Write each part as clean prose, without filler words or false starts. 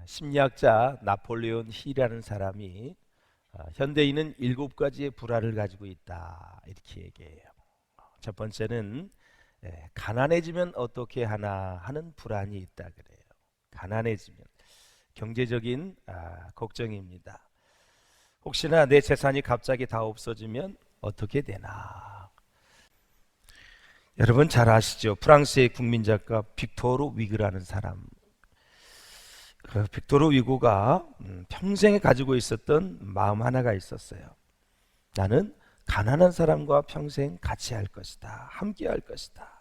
심리학자 나폴레온 힐이라는 사람이 현대인은 7가지의 불화를 가지고 있다 이렇게 얘기해요. 첫 번째는 가난해지면 어떻게 하나 하는 불안이 있다 그래요. 가난해지면 경제적인 걱정입니다. 혹시나 내 재산이 갑자기 다 없어지면 어떻게 되나. 여러분 잘 아시죠? 프랑스의 국민 작가 빅토르 위그라는 사람. 그 빅토르 위고가 평생에 가지고 있었던 마음 하나가 있었어요. 나는 가난한 사람과 평생 같이 할 것이다. 함께 할 것이다.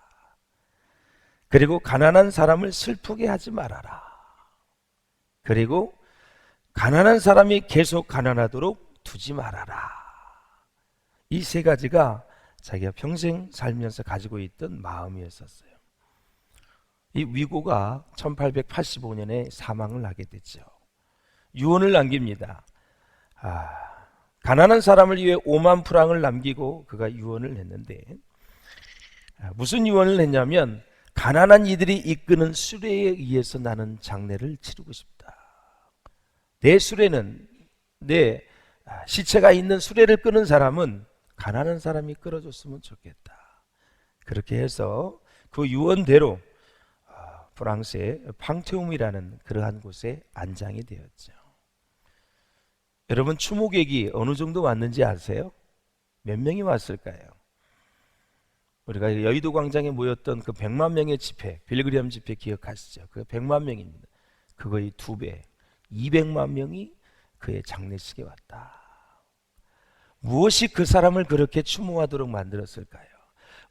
그리고 가난한 사람을 슬프게 하지 말아라. 그리고 가난한 사람이 계속 가난하도록 두지 말아라. 이 세 가지가 자기가 평생 살면서 가지고 있던 마음이었었어요. 이 위고가 1885년에 사망을 하게 됐죠. 유언을 남깁니다. 가난한 사람을 위해 5만 프랑을 남기고 그가 유언을 했는데, 무슨 유언을 했냐면, 가난한 이들이 이끄는 수레에 의해서 나는 장례를 치르고 싶다. 내 수레는, 내 시체가 있는 수레를 끄는 사람은 가난한 사람이 끌어줬으면 좋겠다. 그렇게 해서 그 유언대로 프랑스의 팡테움이라는 그러한 곳에 안장이 되었죠. 여러분 추모객이 어느 정도 왔는지 아세요? 몇 명이 왔을까요? 우리가 여의도 광장에 모였던 그 100만 명의 집회, 빌그리엄 집회 기억하시죠? 그 100만 명입니다. 그거의 2배, 200만 명이 그의 장례식에 왔다. 무엇이 그 사람을 그렇게 추모하도록 만들었을까요?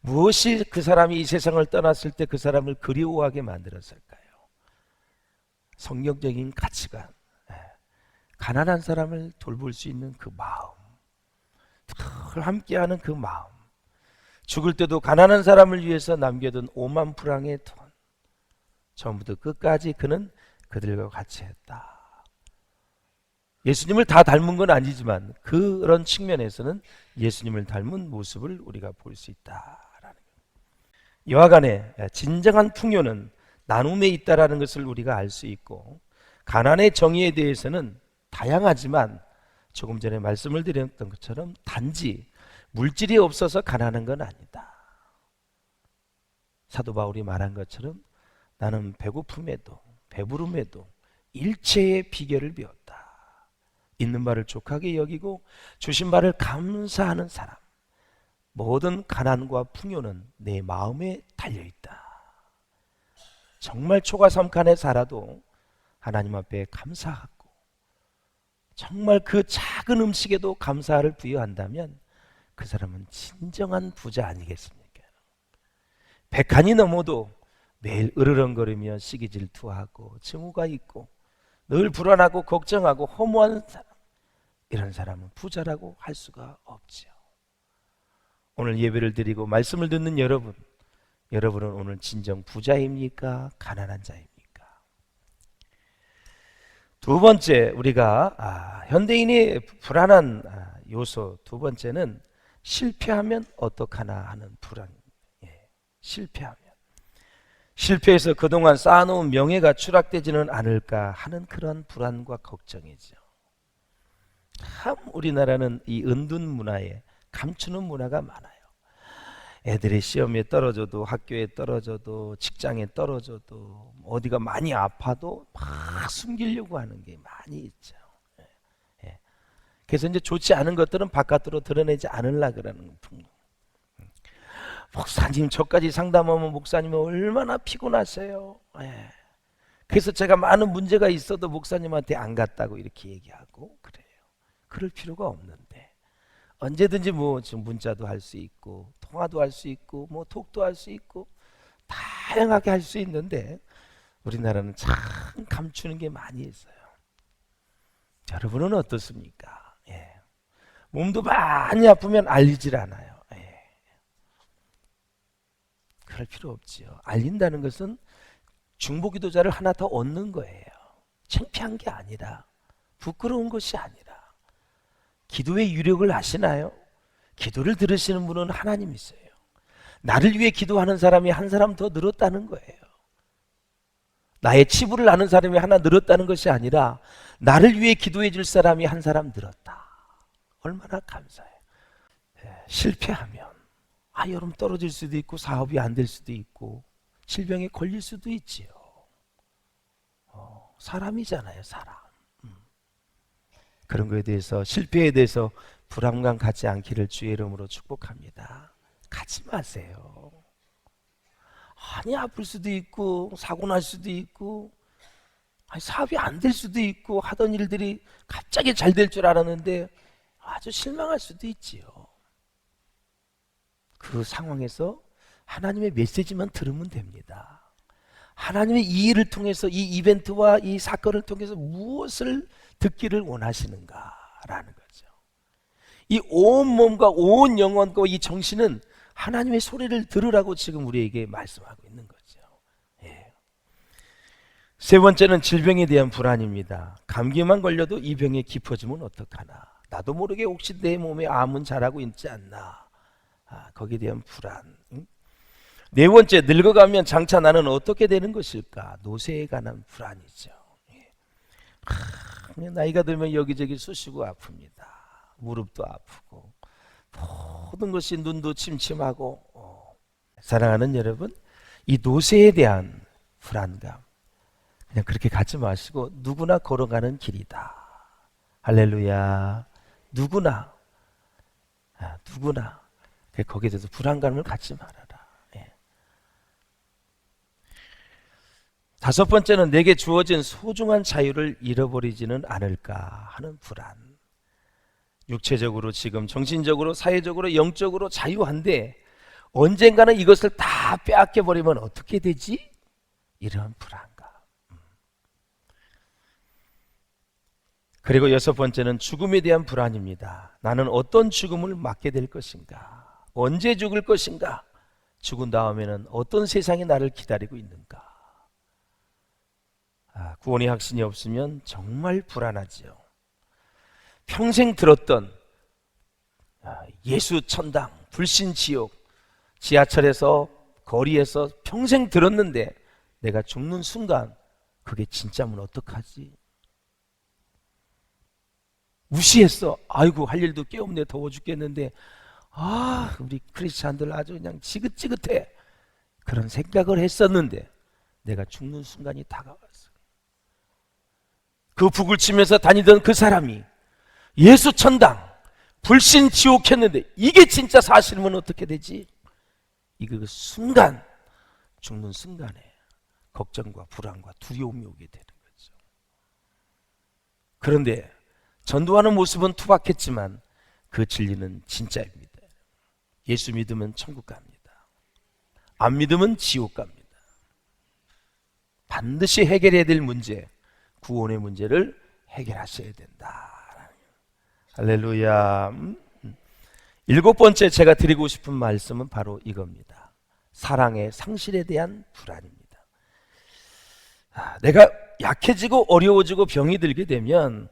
무엇이 그 사람이 이 세상을 떠났을 때 그 사람을 그리워하게 만들었을까요? 성경적인 가치관, 가난한 사람을 돌볼 수 있는 그 마음, 늘 함께하는 그 마음, 죽을 때도 가난한 사람을 위해서 남겨둔 5만 프랑의 돈, 처음부터 끝까지 그는 그들과 같이 했다. 예수님을 다 닮은 건 아니지만 그런 측면에서는 예수님을 닮은 모습을 우리가 볼 수 있다. 이와 간에 진정한 풍요는 나눔에 있다라는 것을 우리가 알 수 있고, 가난의 정의에 대해서는 다양하지만 조금 전에 말씀을 드렸던 것처럼 단지 물질이 없어서 가난한 건 아니다. 사도 바울이 말한 것처럼 나는 배고픔에도 배부름에도 일체의 비결을 배웠다. 있는 바를 족하게 여기고 주신 바를 감사하는 사람. 모든 가난과 풍요는 내 마음에 달려있다. 정말 초가삼간에 살아도 하나님 앞에 감사하고 정말 그 작은 음식에도 감사를 부여한다면 그 사람은 진정한 부자 아니겠습니까? 100칸이 넘어도 매일 으르렁거리며 시기 질투하고 증오가 있고 늘 불안하고 걱정하고 허무한 사람, 이런 사람은 부자라고 할 수가 없죠. 오늘 예배를 드리고 말씀을 듣는 여러분은 오늘 진정 부자입니까? 가난한 자입니까? 두 번째, 우리가 현대인의 불안한 요소 두 번째는 실패하면 어떡하나 하는 불안. 실패해서 그동안 쌓아놓은 명예가 추락되지는 않을까 하는 그런 불안과 걱정이죠. 참 우리나라는 이 은둔 문화에 감추는 문화가 많아요. 애들이 시험에 떨어져도 학교에 떨어져도 직장에 떨어져도 어디가 많이 아파도 막 숨기려고 하는 게 많이 있죠. 그래서 이제 좋지 않은 것들은 바깥으로 드러내지 않으려고 그러는 풍경. 목사님 저까지 상담하면 목사님은 얼마나 피곤하세요. 그래서 제가 많은 문제가 있어도 목사님한테 안 갔다고 이렇게 얘기하고 그래요. 그럴 필요가 없는데 언제든지 뭐 지금 문자도 할 수 있고 통화도 할 수 있고 뭐 톡도 할 수 있고 다양하게 할 수 있는데 우리나라는 참 감추는 게 많이 있어요. 여러분은 어떻습니까? 몸도 많이 아프면 알리질 않아요. 그럴 필요 없지요. 알린다는 것은 중보기도자를 하나 더 얻는 거예요. 창피한 게 아니라 부끄러운 것이 아니라 기도의 유력을 아시나요? 기도를 들으시는 분은 하나님이세요. 나를 위해 기도하는 사람이 한 사람 더 늘었다는 거예요. 나의 치부를 아는 사람이 하나 늘었다는 것이 아니라 나를 위해 기도해 줄 사람이 한 사람 늘었다. 얼마나 감사해요. 실패하면 여러분 떨어질 수도 있고 사업이 안 될 수도 있고 질병에 걸릴 수도 있지요. 사람이잖아요, 사람. 그런 거에 대해서, 실패에 대해서 불안감 갖지 않기를 주의 이름으로 축복합니다. 가지 마세요. 아플 수도 있고 사고 날 수도 있고 사업이 안 될 수도 있고 하던 일들이 갑자기 잘 될 줄 알았는데 아주 실망할 수도 있지요. 그 상황에서 하나님의 메시지만 들으면 됩니다. 하나님의 이 일을 통해서, 이 이벤트와 이 사건을 통해서 무엇을 듣기를 원하시는가라는 거죠. 이 온 몸과 온 영혼과 이 정신은 하나님의 소리를 들으라고 지금 우리에게 말씀하고 있는 거죠. 세 번째는 질병에 대한 불안입니다. 감기만 걸려도 이 병에 깊어지면 어떡하나, 나도 모르게 혹시 내 몸에 암은 자라고 있지 않나, 거기에 대한 불안. 네 번째, 늙어가면 장차 나는 어떻게 되는 것일까, 노쇠에 관한 불안이죠. 나이가 들면 여기저기 쑤시고 아픕니다. 무릎도 아프고 모든 것이, 눈도 침침하고. 사랑하는 여러분, 이 노쇠에 대한 불안감 그냥 그렇게 갖지 마시고 누구나 걸어가는 길이다. 할렐루야. 누구나 거기에 대해서 불안감을 갖지 말아라. 다섯 번째는 내게 주어진 소중한 자유를 잃어버리지는 않을까 하는 불안. 육체적으로 지금 정신적으로 사회적으로 영적으로 자유한데 언젠가는 이것을 다 빼앗겨 버리면 어떻게 되지? 이런 불안감. 그리고 여섯 번째는 죽음에 대한 불안입니다. 나는 어떤 죽음을 맞게 될 것인가? 언제 죽을 것인가? 죽은 다음에는 어떤 세상이 나를 기다리고 있는가? 구원의 확신이 없으면 정말 불안하지요. 평생 들었던 예수 천당, 불신 지옥, 지하철에서 거리에서 평생 들었는데 내가 죽는 순간 그게 진짜면 어떡하지? 무시했어. 아이고 할 일도 꽤 없네, 더워 죽겠는데 우리 크리스찬들 아주 그냥 지긋지긋해, 그런 생각을 했었는데 내가 죽는 순간이 다가왔어. 그 북을 치면서 다니던 그 사람이 예수 천당, 불신 지옥 했는데 이게 진짜 사실이면 어떻게 되지? 이거 그 순간, 죽는 순간에 걱정과 불안과 두려움이 오게 되는 거죠. 그런데 전도하는 모습은 투박했지만 그 진리는 진짜입니다. 예수 믿으면 천국 갑니다. 안 믿으면 지옥 갑니다. 반드시 해결해야 될 문제, 구원의 문제를 해결하셔야 된다. 할렐루야. 일곱 번째 제가 드리고 싶은 말씀은 바로 이겁니다. 사랑의 상실에 대한 불안입니다. 내가 약해지고 어려워지고 병이 들게 되면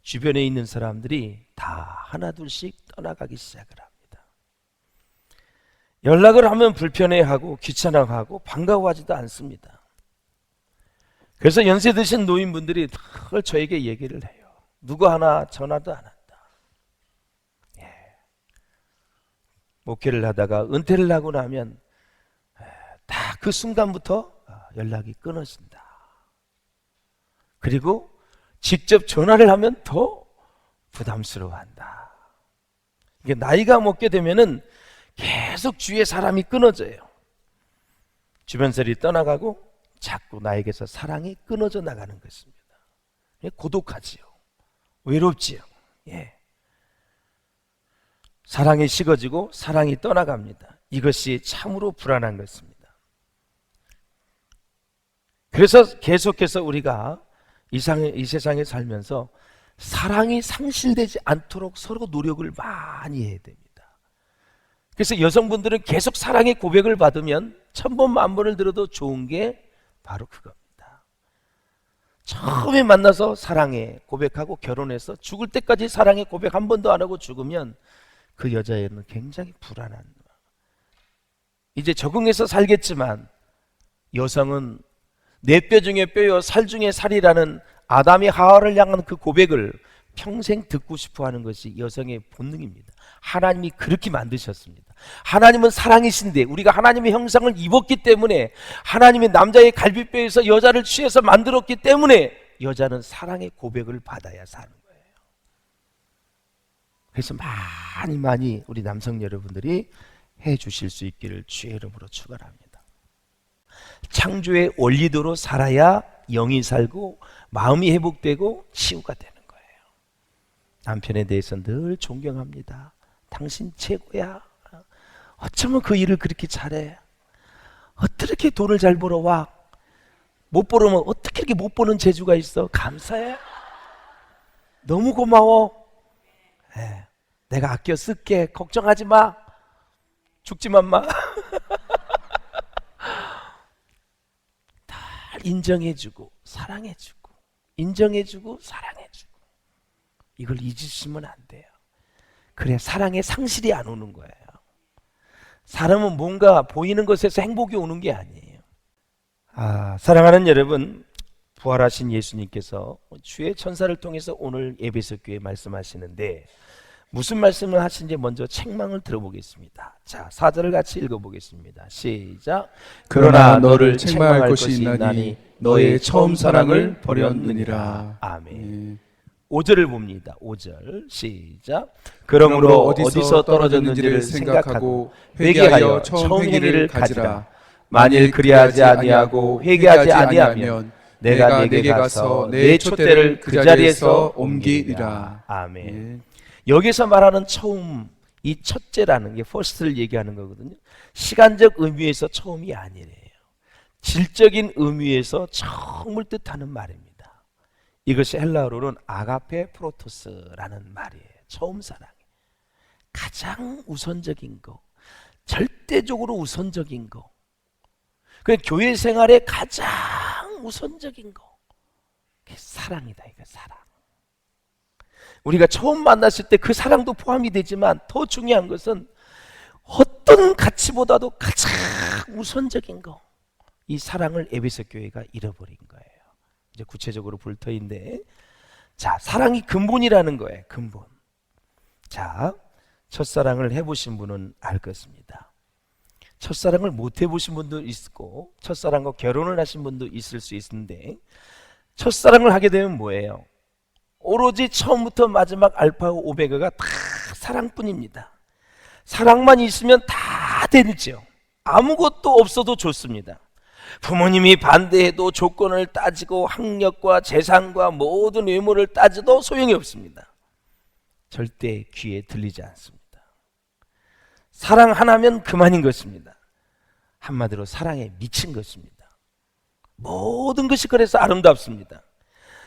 주변에 있는 사람들이 다 하나둘씩 떠나가기 시작을 합니다. 연락을 하면 불편해하고 귀찮아하고 반가워하지도 않습니다. 그래서 연세 드신 노인분들이 늘 저에게 얘기를 해요. 누구 하나 전화도 안 한다. 목회를 하다가 은퇴를 하고 나면 다 그 순간부터 연락이 끊어진다. 그리고 직접 전화를 하면 더 부담스러워한다. 이게 나이가 먹게 되면은 계속 주위에 사람이 끊어져요. 주변 사람이 떠나가고 자꾸 나에게서 사랑이 끊어져 나가는 것입니다. 고독하지요. 외롭지요. 사랑이 식어지고 사랑이 떠나갑니다. 이것이 참으로 불안한 것입니다. 그래서 계속해서 우리가 이 세상에 살면서 사랑이 상실되지 않도록 서로 노력을 많이 해야 됩니다. 그래서 여성분들은 계속 사랑의 고백을 받으면 1000번 만번을 들어도 좋은 게 바로 그겁니다. 처음에 만나서 사랑해 고백하고 결혼해서 죽을 때까지 사랑의 고백 한 번도 안 하고 죽으면 그 여자애는 굉장히 불안한, 이제 적응해서 살겠지만 여성은 내 뼈 중에 뼈요 살 중에 살이라는 아담이 하와를 향한 그 고백을 평생 듣고 싶어 하는 것이 여성의 본능입니다. 하나님이 그렇게 만드셨습니다. 하나님은 사랑이신데 우리가 하나님의 형상을 입었기 때문에, 하나님이 남자의 갈비뼈에서 여자를 취해서 만들었기 때문에 여자는 사랑의 고백을 받아야 사는 거예요. 그래서 많이 우리 남성 여러분들이 해 주실 수 있기를 주의 이름으로 축원합니다. 창조의 원리대로 살아야 영이 살고 마음이 회복되고 치유가 되는 거예요. 남편에 대해서 늘 존경합니다. 당신 최고야. 어쩌면 그 일을 그렇게 잘해. 어떻게 돈을 잘 벌어와. 못 벌으면 어떻게 이렇게 못 버는 재주가 있어. 감사해. 너무 고마워. 내가 아껴 쓸게. 걱정하지 마. 죽지만 마. 다 인정해주고 사랑해주고 인정해주고 사랑해주고, 이걸 잊으시면 안 돼요. 그래 사랑의 상실이 안 오는 거예요. 사람은 뭔가 보이는 것에서 행복이 오는 게 아니에요. 사랑하는 여러분, 부활하신 예수님께서 주의 천사를 통해서 오늘 에베소 교회에 말씀하시는데 무슨 말씀을 하신지 먼저 책망을 들어보겠습니다. 자, 4절을 같이 읽어보겠습니다. 시작. 그러나 너를 책망할 것이 있나니 너의 처음 사랑을 버렸느니라. 아멘. 5절을 봅니다. 5절 시작. 그러므로 어디서 떨어졌는지를 생각하고 회개하여 처음 행위를 가지라. 만일 그리하지 아니하고 회개하지 아니하면 내가 네게 가서 내 촛대를 그 자리에서 옮기리라. 아멘. 여기서 말하는 처음, 이 첫째라는 게 first를 얘기하는 거거든요. 시간적 의미에서 처음이 아니래요. 질적인 의미에서 처음을 뜻하는 말입니다. 이것이 헬라어로는 아가페 프로토스라는 말이에요. 처음 사랑, 가장 우선적인 거, 절대적으로 우선적인 거. 그 교회 생활의 가장 우선적인 거, 그게 사랑이다. 이거 사랑. 우리가 처음 만났을 때 그 사랑도 포함이 되지만 더 중요한 것은 어떤 가치보다도 가장 우선적인 거, 이 사랑을 에베소 교회가 잃어버린 거예요. 이제 구체적으로 볼 터인데, 자, 사랑이 근본이라는 거예요. 근본. 자, 첫사랑을 해보신 분은 알 것입니다. 첫사랑을 못 해보신 분도 있고 첫사랑과 결혼을 하신 분도 있을 수 있는데, 첫사랑을 하게 되면 뭐예요? 오로지 처음부터 마지막 알파고 오메가가 다 사랑뿐입니다. 사랑만 있으면 다 되죠. 아무것도 없어도 좋습니다. 부모님이 반대해도 조건을 따지고 학력과 재산과 모든 외모를 따져도 소용이 없습니다. 절대 귀에 들리지 않습니다. 사랑 하나면 그만인 것입니다. 한마디로 사랑에 미친 것입니다. 모든 것이 그래서 아름답습니다.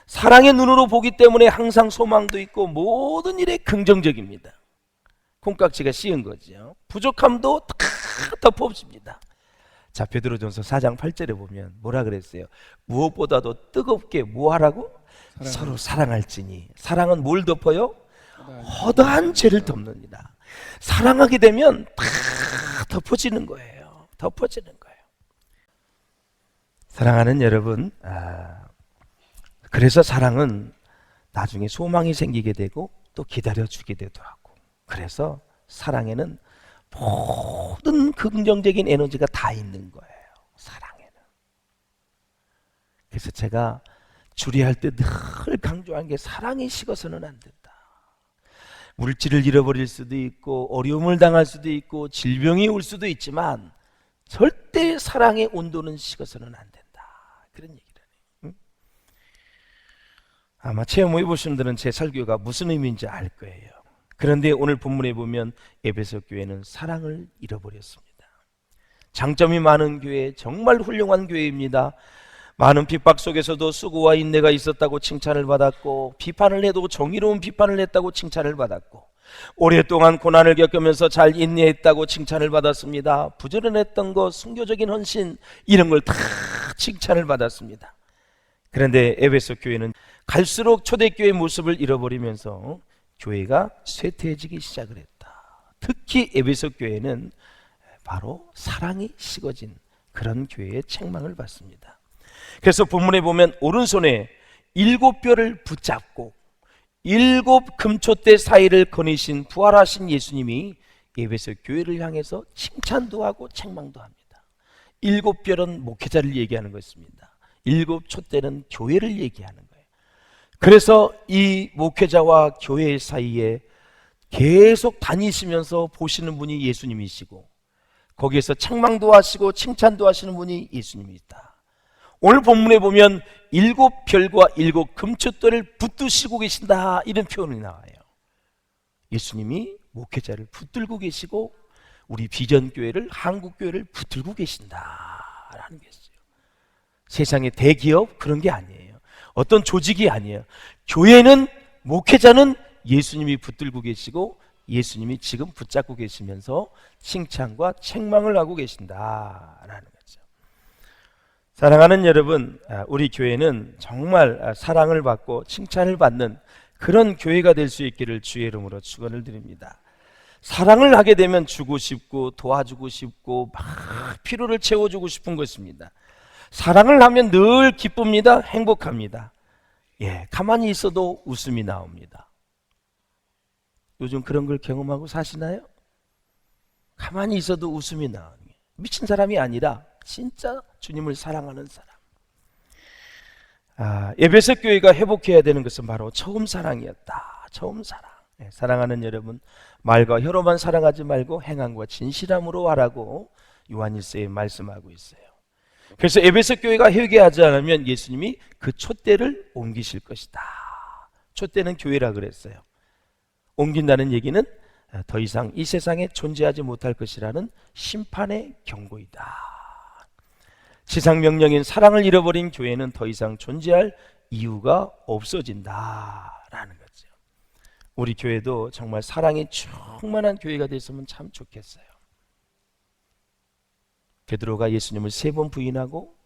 사랑의 눈으로 보기 때문에 항상 소망도 있고 모든 일에 긍정적입니다. 콩깍지가 씌은 거죠. 부족함도 다 덮어줍니다. 자, 베드로전서 4장 8절에 보면 뭐라 그랬어요? 무엇보다도 뜨겁게 뭐 하라고? 서로 사랑할지니. 사랑은 뭘 덮어요? 허다한 죄를 덮느니라. 사랑하게 되면 다 덮어지는 거예요. 덮어지는 거예요. 사랑하는 여러분, 그래서 사랑은 나중에 소망이 생기게 되고 또 기다려주게 되더라고. 그래서 사랑에는 모든 긍정적인 에너지가 다 있는 거예요. 사랑에는. 그래서 제가 주리할 때 늘 강조한 게 사랑이 식어서는 안 된다. 물질을 잃어버릴 수도 있고 어려움을 당할 수도 있고 질병이 올 수도 있지만 절대 사랑의 온도는 식어서는 안 된다. 그런 얘기를 해요. 아마 체험해 보신 분들은 제 설교가 무슨 의미인지 알 거예요. 그런데 오늘 본문에 보면 에베소 교회는 사랑을 잃어버렸습니다. 장점이 많은 교회, 정말 훌륭한 교회입니다. 많은 핍박 속에서도 수고와 인내가 있었다고 칭찬을 받았고, 비판을 해도 정의로운 비판을 했다고 칭찬을 받았고, 오랫동안 고난을 겪으면서 잘 인내했다고 칭찬을 받았습니다. 부지런했던 것, 순교적인 헌신, 이런 걸 다 칭찬을 받았습니다. 그런데 에베소 교회는 갈수록 초대교회의 모습을 잃어버리면서 교회가 쇠퇴해지기 시작을 했다. 특히 에베소 교회는 바로 사랑이 식어진 그런 교회의 책망을 받습니다. 그래서 본문에 보면 오른손에 7뼈를 붙잡고 7 금촛대 사이를 거니신 부활하신 예수님이 에베소 교회를 향해서 칭찬도 하고 책망도 합니다. 7뼈는 목회자를 얘기하는 것입니다. 7 촛대는 교회를 얘기하는 거예요. 그래서 이 목회자와 교회 사이에 계속 다니시면서 보시는 분이 예수님이시고, 거기에서 책망도 하시고 칭찬도 하시는 분이 예수님이다. 오늘 본문에 보면 7별과 7 금촛대를 붙드시고 계신다, 이런 표현이 나와요. 예수님이 목회자를 붙들고 계시고 우리 비전교회를, 한국교회를 붙들고 계신다라는 것이죠. 세상의 대기업 그런 게 아니에요. 어떤 조직이 아니에요. 교회는, 목회자는 예수님이 붙들고 계시고 예수님이 지금 붙잡고 계시면서 칭찬과 책망을 하고 계신다라는 거죠. 사랑하는 여러분, 우리 교회는 정말 사랑을 받고 칭찬을 받는 그런 교회가 될 수 있기를 주의 이름으로 축원을 드립니다. 사랑을 하게 되면 주고 싶고 도와주고 싶고 막 필요를 채워주고 싶은 것입니다. 사랑을 하면 늘 기쁩니다. 행복합니다. 가만히 있어도 웃음이 나옵니다. 요즘 그런 걸 경험하고 사시나요? 가만히 있어도 웃음이 나오는, 미친 사람이 아니라 진짜 주님을 사랑하는 사람. 에베소 교회가 회복해야 되는 것은 바로 처음 사랑이었다. 처음 사랑. 사랑하는 여러분, 말과 혀로만 사랑하지 말고 행함과 진실함으로 하라고 요한일서에 말씀하고 있어요. 그래서 에베소 교회가 회개하지 않으면 예수님이 그 촛대를 옮기실 것이다. 촛대는 교회라 그랬어요. 옮긴다는 얘기는 더 이상 이 세상에 존재하지 못할 것이라는 심판의 경고이다. 지상명령인 사랑을 잃어버린 교회는 더 이상 존재할 이유가 없어진다라는 거죠. 우리 교회도 정말 사랑이 충만한 교회가 됐으면 참 좋겠어요. 베드로가 예수님을 3번 부인하고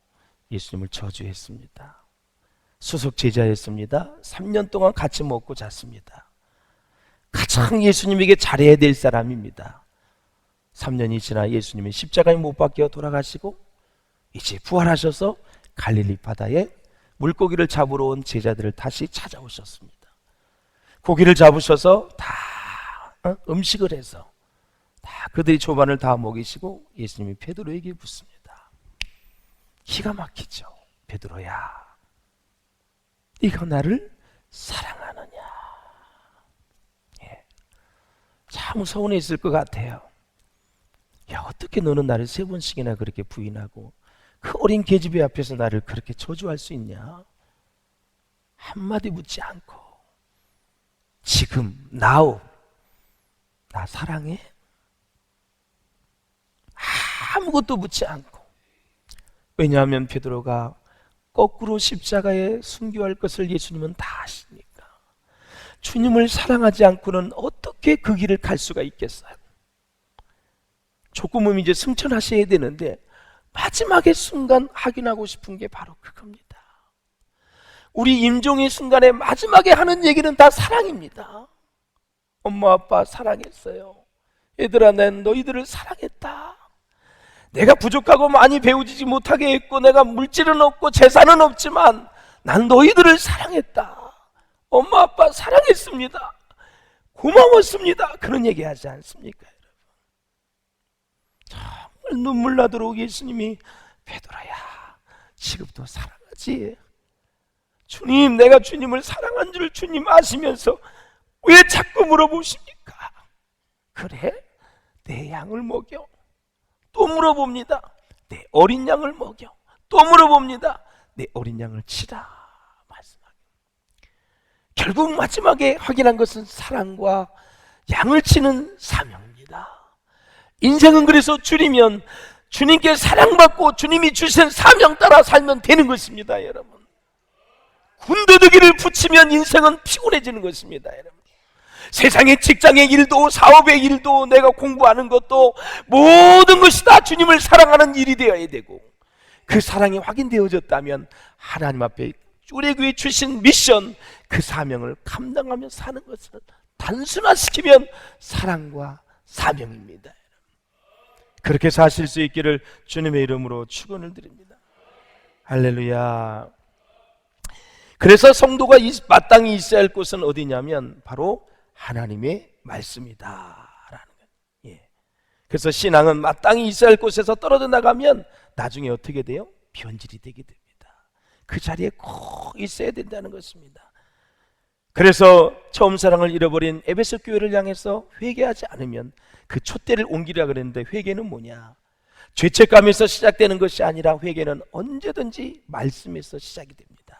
예수님을 저주했습니다. 수석 제자였습니다. 3년 동안 같이 먹고 잤습니다. 가장 예수님에게 잘해야 될 사람입니다. 3년이 지나 예수님이 십자가에 못 박혀 돌아가시고 이제 부활하셔서 갈릴리 바다에 물고기를 잡으러 온 제자들을 다시 찾아오셨습니다. 고기를 잡으셔서 다 음식을 해서 다 그들이 조반을 다 먹이시고 예수님이 베드로에게 묻습니다. 기가 막히죠. 베드로야, 네가 나를 사랑하느냐? 참 서운했을 것 같아요. 야, 어떻게 너는 나를 3번씩이나 그렇게 부인하고 그 어린 계집애 앞에서 나를 그렇게 저주할 수 있냐? 한마디 묻지 않고 지금 now 나 사랑해? 아무것도 묻지 않고. 왜냐하면 베드로가 거꾸로 십자가에 순교할 것을 예수님은 다 아시니까. 주님을 사랑하지 않고는 어떻게 그 길을 갈 수가 있겠어요? 조금은 이제 승천하셔야 되는데 마지막의 순간 확인하고 싶은 게 바로 그겁니다. 우리 임종의 순간에 마지막에 하는 얘기는 다 사랑입니다. 엄마 아빠 사랑했어요. 얘들아, 난 너희들을 사랑했다. 내가 부족하고 많이 배우지 못하게 했고 내가 물질은 없고 재산은 없지만 난 너희들을 사랑했다. 엄마 아빠 사랑했습니다. 고마웠습니다. 그런 얘기 하지 않습니까? 정말 눈물 나도록 예수님이 베드로야, 지금도 사랑하지? 주님, 내가 주님을 사랑한 줄 주님 아시면서 왜 자꾸 물어보십니까? 그래? 내 양을 먹여. 또 물어봅니다. 내 어린 양을 먹여. 또 물어봅니다. 내 어린 양을 치라. 말씀하고. 결국 마지막에 확인한 것은 사랑과 양을 치는 사명입니다. 인생은 그래서 줄이면 주님께 사랑받고 주님이 주신 사명 따라 살면 되는 것입니다, 여러분. 군더더기를 붙이면 인생은 피곤해지는 것입니다, 여러분. 세상의 직장의 일도 사업의 일도 내가 공부하는 것도 모든 것이 다 주님을 사랑하는 일이 되어야 되고, 그 사랑이 확인되어졌다면 하나님 앞에 우리에게 주신 미션, 그 사명을 감당하며 사는 것을 단순화시키면 사랑과 사명입니다. 그렇게 사실 수 있기를 주님의 이름으로 축원을 드립니다. 할렐루야. 그래서 성도가 마땅히 있어야 할 곳은 어디냐면 바로 하나님의 말씀이다 라는 거예요. 예. 그래서 신앙은 마땅히 있어야 할 곳에서 떨어져 나가면 나중에 어떻게 돼요? 변질이 되게 됩니다. 그 자리에 꼭 있어야 된다는 것입니다. 그래서 처음 사랑을 잃어버린 에베소 교회를 향해서 회개하지 않으면 그 촛대를 옮기라 그랬는데, 회개는 뭐냐? 죄책감에서 시작되는 것이 아니라 회개는 언제든지 말씀에서 시작이 됩니다.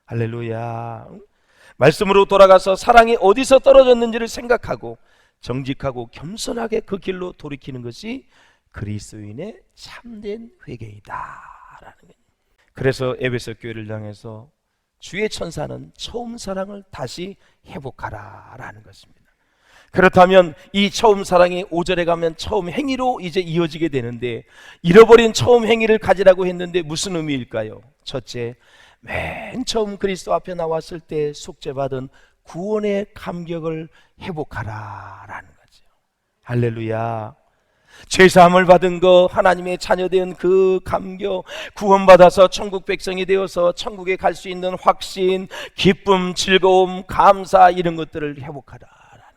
할렐루야. 말씀으로 돌아가서 사랑이 어디서 떨어졌는지를 생각하고 정직하고 겸손하게 그 길로 돌이키는 것이 그리스도인의 참된 회개이다라는 거예요. 그래서 에베소 교회를 향해서 주의 천사는 처음 사랑을 다시 회복하라라는 것입니다. 그렇다면 이 처음 사랑이 5절에 가면 처음 행위로 이제 이어지게 되는데, 잃어버린 처음 행위를 가지라고 했는데 무슨 의미일까요? 첫째, 맨 처음 그리스도 앞에 나왔을 때 속죄받은 구원의 감격을 회복하라라는 거죠. 할렐루야. 죄사함을 받은 거, 하나님의 자녀된 그 감격, 구원받아서 천국 백성이 되어서 천국에 갈 수 있는 확신, 기쁨, 즐거움, 감사, 이런 것들을 회복하라라는 거예요.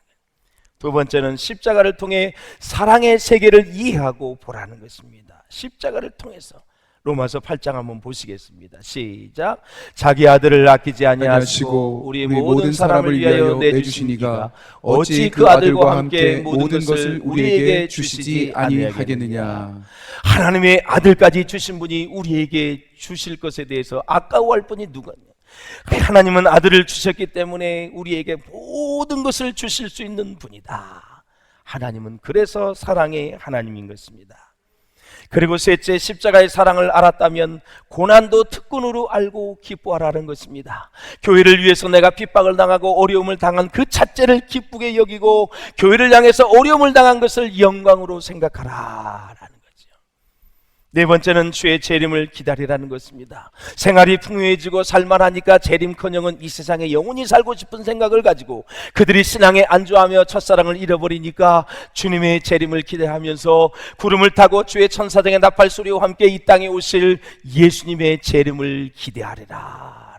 두 번째는 십자가를 통해 사랑의 세계를 이해하고 보라는 것입니다. 십자가를 통해서. 로마서 8장 한번 보시겠습니다. 시작. 자기 아들을 아끼지 아니하시고 우리 모든 사람을 위하여 내주신 이가 어찌 그 아들과 함께 모든 것을 우리에게 주시지 아니하겠느냐. 하나님의 아들까지 주신 분이 우리에게 주실 것에 대해서 아까워할 분이 누구냐? 하나님은 아들을 주셨기 때문에 우리에게 모든 것을 주실 수 있는 분이다. 하나님은 그래서 사랑의 하나님인 것입니다. 그리고 셋째, 십자가의 사랑을 알았다면 고난도 특권으로 알고 기뻐하라는 것입니다. 교회를 위해서 내가 핍박을 당하고 어려움을 당한 그 자체를 기쁘게 여기고 교회를 향해서 어려움을 당한 것을 영광으로 생각하라라는 거죠. 네 번째는 주의 재림을 기다리라는 것입니다. 생활이 풍요해지고 살만하니까 재림커녕은 이 세상에 영원히 살고 싶은 생각을 가지고 그들이 신앙에 안주하며 첫사랑을 잃어버리니까 주님의 재림을 기대하면서 구름을 타고 주의 천사장의 나팔 소리와 함께 이 땅에 오실 예수님의 재림을 기대하리라.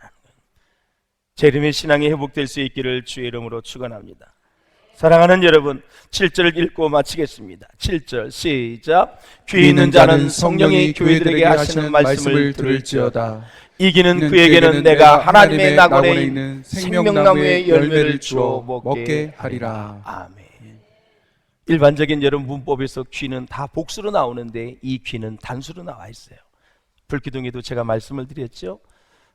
재림의 신앙이 회복될 수 있기를 주의 이름으로 축원합니다. 사랑하는 여러분, 7절을 읽고 마치겠습니다. 7절 시작. 귀 있는 자는 성령이 교회들에게 하시는 말씀을 들을지어다. 이기는 그에게는 내가 하나님의 낙원에 있는 생명나무의 열매를 주어 먹게 하리라. 아멘. 일반적인 여러분 문법에서 귀는 다 복수로 나오는데 이 귀는 단수로 나와 있어요. 불기둥에도 제가 말씀을 드렸죠.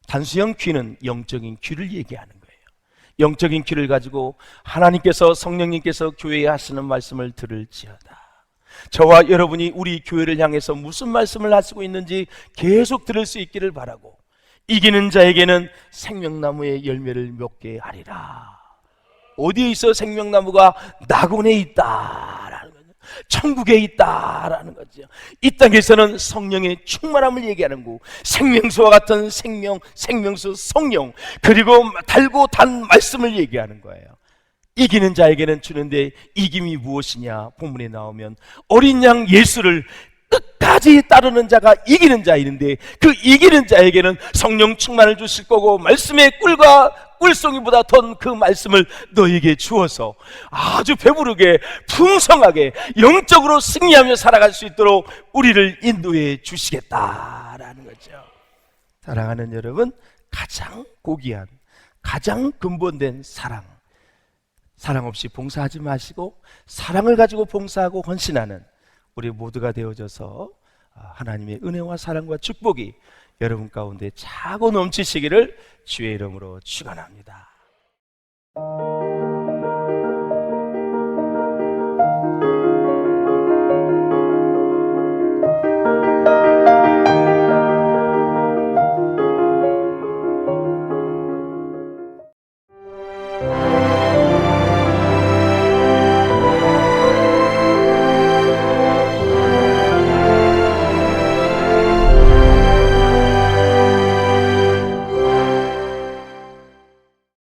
단수형 귀는 영적인 귀를 얘기하는 거예요. 영적인 귀를 가지고 하나님께서, 성령님께서 교회에 하시는 말씀을 들을지어다. 저와 여러분이 우리 교회를 향해서 무슨 말씀을 하시고 있는지 계속 들을 수 있기를 바라고, 이기는 자에게는 생명나무의 열매를 맺게 하리라. 어디에 있어? 생명나무가 낙원에 있다라는 거죠. 천국에 있다라는 거죠. 이 땅에서는 성령의 충만함을 얘기하는 거, 생명수와 같은 생명, 생명수 성령, 그리고 달고 단 말씀을 얘기하는 거예요. 이기는 자에게는 주는데 이김이 무엇이냐? 본문에 나오면 어린 양 예수를 끝까지 따르는 자가 이기는 자이는데, 그 이기는 자에게는 성령 충만을 주실 거고 말씀의 꿀과 꿀송이보다 더 그 말씀을 너에게 주어서 아주 배부르게 풍성하게 영적으로 승리하며 살아갈 수 있도록 우리를 인도해 주시겠다라는 거죠. 사랑하는 여러분, 가장 고귀한, 가장 근본된 사랑 없이 봉사하지 마시고 사랑을 가지고 봉사하고 헌신하는 우리 모두가 되어져서 하나님의 은혜와 사랑과 축복이 여러분 가운데 차고 넘치시기를 주의 이름으로 축원합니다.